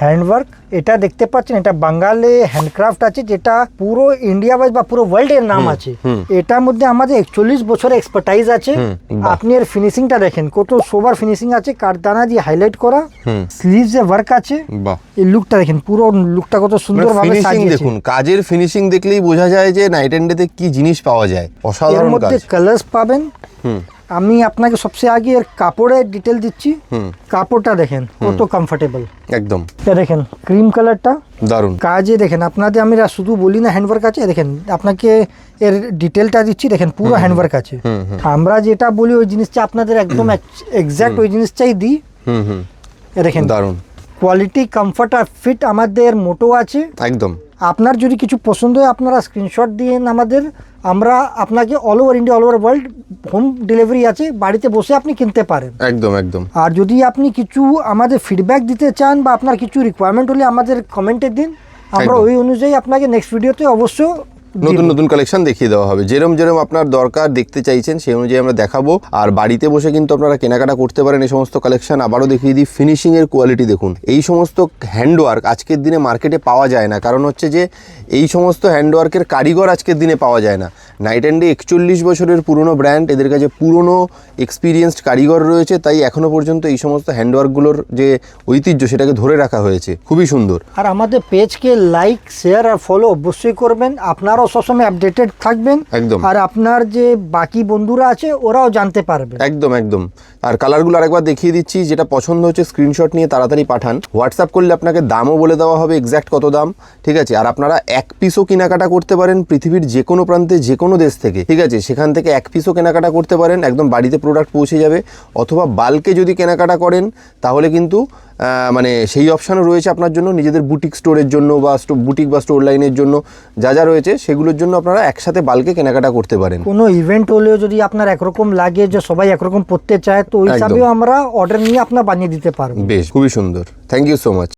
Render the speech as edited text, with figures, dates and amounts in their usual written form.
Handwork, এটা দেখতে পাচ্ছেন, এটা বাঙালি হ্যান্ডক্রাফট আছে, যেটা পুরো ইন্ডিয়া ওয়াইজ বা পুরো ওয়ার্ল্ড এর নাম আছে। এটার মধ্যে আমাদের 41 বছরের এক্সপার্টাইজ আছে। আপনি এর ফিনিশিংটা দেখেন, কত সোবার ফিনিশিং আছে, কাঠদানা দিয়ে হাইলাইট করা, স্লিভস এ ওয়ার্ক আছে। এই লুকটা দেখেন, পুরো লুকটা কত সুন্দরভাবে সাজিয়েছে। দেখুন, কাজের ফিনিশিং দেখলেই বোঝা যায় যে নাইট এন্ড ডেতে কি জিনিস পাওয়া যায়। অসাধারণ কাজ। এর মধ্যে কালার্স পাবেন। আমি আপনাকে সবচেয়ে আগে এর কাপড়ের ডিটেল দিচ্ছি। কাপড়টা দেখেন কত কমফোর্টেবল, একদম। এটা দেখেন ক্রিম কালারটা দারুণ। কাজে দেখেন, আপনাদের আমি শুধু বলি না হ্যান্ডওয়ার্ক আছে, দেখেন আপনাকে এর ডিটেলটা দিচ্ছি, দেখেন পুরো হ্যান্ডওয়ার্ক আছে। আমরা যেটা বলি ওই জিনিসটা আপনাদের একদম এক্সাক্ট ওই জিনিসটাই দিই। দেখেন দারুণ কোয়ালিটি, কমফর্ট আর ফিট আমাদের মোটো আছে। একদম। আপনার যদি কিছু পছন্দ হয় আপনারা স্ক্রিনশট দিন আমাদের, আমরা আপনাকে all over India, all over world home delivery আছে, বাড়িতে বসে আপনি কিনতে পারেন। একদম একদম। আর যদি আপনি কিছু আমাদের ফিডব্যাক দিতে চান বা আপনার কিছু রিকোয়ারমেন্ট হলে আমাদের কমেন্টে দিন, আমরা ওই অনুযায়ী আপনাকে নেক্সট ভিডিওতে অবশ্য নতুন নতুন কালেকশন দেখিয়ে দেওয়া হবে। যেরম আপনার দরকার দেখতে চাইছেন সেই অনুযায়ী আমরা দেখাবো। আর বাড়িতে বসে কিন্তু আপনারা কেনাকাটা করতে পারেন এই সমস্ত কালেকশন। আবারও দেখিয়ে দিই, ফিনিশিং এর কোয়ালিটি দেখুন। এই সমস্ত হ্যান্ডওয়ার্ক আজকের দিনে মার্কেটে পাওয়া যায় না, কারণ হচ্ছে যে এই সমস্ত হ্যান্ডওয়ার্কের কারিগর আজকের দিনে পাওয়া যায় না। নাইট অ্যান্ডে 41 বছরের পুরনো ব্র্যান্ড, এদের কাছে পুরনো এক্সপিরিয়েন্সড কারিগর রয়েছে, তাই এখনো পর্যন্ত এই সমস্ত হ্যান্ডওয়ার্কগুলোর যে ঐতিহ্য সেটাকে ধরে রাখা হয়েছে। খুবই সুন্দর। আর আমাদের পেজকে লাইক, শেয়ার আর ফলো অবশ্যই করবেন। আপনারাও সবসময় আপডেটেড থাকবেন। একদম। আর আপনার যে বাকি বন্ধুরা আছে ওরাও জানতে পারবে। একদম একদম। আর কালারগুলো আরেকবার দেখিয়ে দিচ্ছি, যেটা পছন্দ হচ্ছে স্ক্রিনশট নিয়ে তাড়াতাড়ি পাঠান। হোয়াটসঅ্যাপ করলে আপনাকে দামও বলে দেওয়া হবে, এক্স্যাক্ট কত দাম, ঠিক আছে। আর আপনারা এক পিসও কেনাকাটা করতে পারেন পৃথিবীর যে কোনো প্রান্তে, যে কোনো দেশ থেকে, ঠিক আছে। সেখান থেকে এক পিসও কেনাকাটা করতে পারেন, একদম বাড়িতে প্রোডাক্ট পৌঁছে যাবে। অথবা বাল্কে যদি কেনাকাটা করেন তাহলে কিন্তু মানে সেই অপশানও রয়েছে আপনার জন্য, নিজেদের বুটিক স্টোরের জন্য বা বুটিক বা স্টোর লাইনের জন্য যা যা রয়েছে সেগুলোর জন্য আপনারা একসাথে বাল্কে কেনাকাটা করতে পারেন। কোনো ইভেন্ট হলেও যদি আপনার একরকম লাগে, যে সবাই একরকম পড়তে চায়, তো ওই হিসাবেও আমরা অর্ডার নিয়ে আপনার বানিয়ে দিতে পারবো। বেশ, খুবই সুন্দর। Thank you so much.